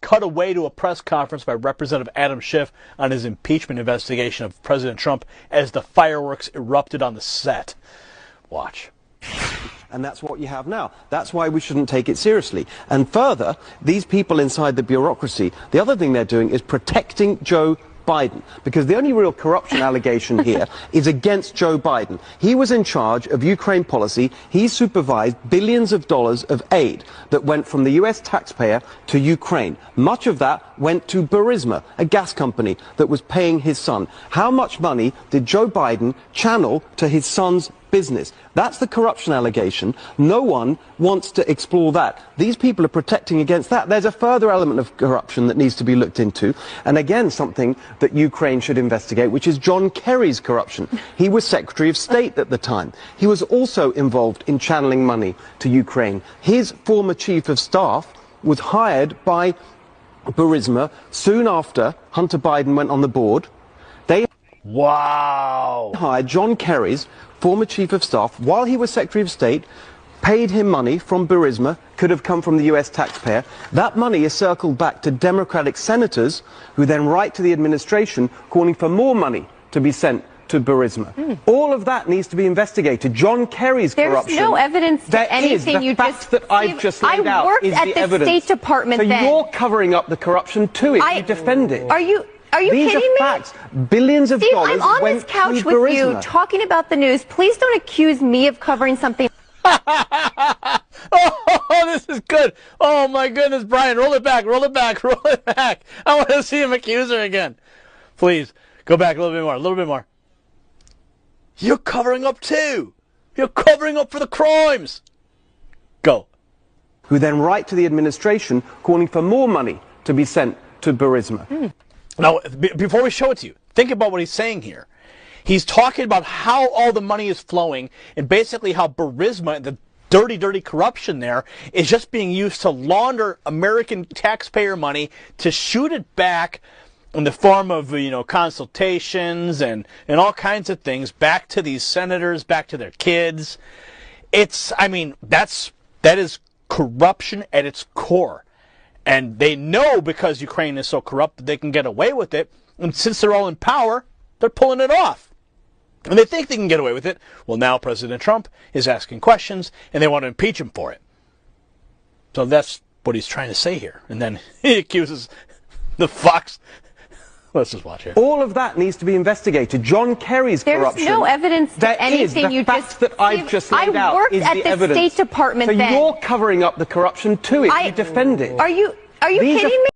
cut away to a press conference by Representative Adam Schiff on his impeachment investigation of President Trump as the fireworks erupted on the set. Watch. And that's what you have now. That's why we shouldn't take it seriously. And further, these people inside the bureaucracy, the other thing they're doing is protecting Joe Biden, because the only real corruption allegation here is against Joe Biden. He was in charge of Ukraine policy. He supervised billions of dollars of aid that went from the US taxpayer to Ukraine. Much of that went to Burisma, a gas company that was paying his son. How much money did Joe Biden channel to his son's business? That's the corruption allegation. No one wants to explore that. These people are protecting against that. There's a further element of corruption that needs to be looked into, and again something that Ukraine should investigate, which is John Kerry's corruption. He was Secretary of State at the time. He was also involved in channeling money to Ukraine. His former Chief of Staff was hired by Burisma soon after Hunter Biden went on the board. They hired John Kerry's former Chief of Staff while he was Secretary of State, paid him money from Burisma, could have come from the US taxpayer. That money is circled back to Democratic senators who then write to the administration calling for more money to be sent to Burisma. All of that needs to be investigated. John Kerry's corruption. There's no evidence to anything you just that I've just laid out worked is at the the evidence. State Department so then. You're covering up the corruption too if you defend it. Are you These kidding are me? facts. Billions of Steve, dollars I'm on went this couch to with Burisma. you talking about the news. Please don't accuse me of covering something. Oh, this is good. Oh, my goodness, Brian, roll it back, roll it back, roll it back. I want to see him accuse her again. Please, go back a little bit more, a little bit more. You're covering up too. You're covering up for the crimes. Go. Who then write to the administration calling for more money to be sent to Burisma. Now, before we show it to you, think about what he's saying here. He's talking about how all the money is flowing and basically how Burisma, the dirty, dirty corruption there, is just being used to launder American taxpayer money to shoot it back in the form of, consultations and all kinds of things back to these senators, back to their kids. That is corruption at its core. And they know because Ukraine is so corrupt that they can get away with it. And since they're all in power, they're pulling it off. And they think they can get away with it. Well, now President Trump is asking questions, and they want to impeach him for it. So that's what he's trying to say here. And then he accuses the Fox. Let's just watch here. All of that needs to be investigated. John Kerry's corruption. There's no evidence to anything you just. That I've just laid out I worked is at the the evidence. State Department so then. you're covering up the corruption too if you defend it. Are you kidding me?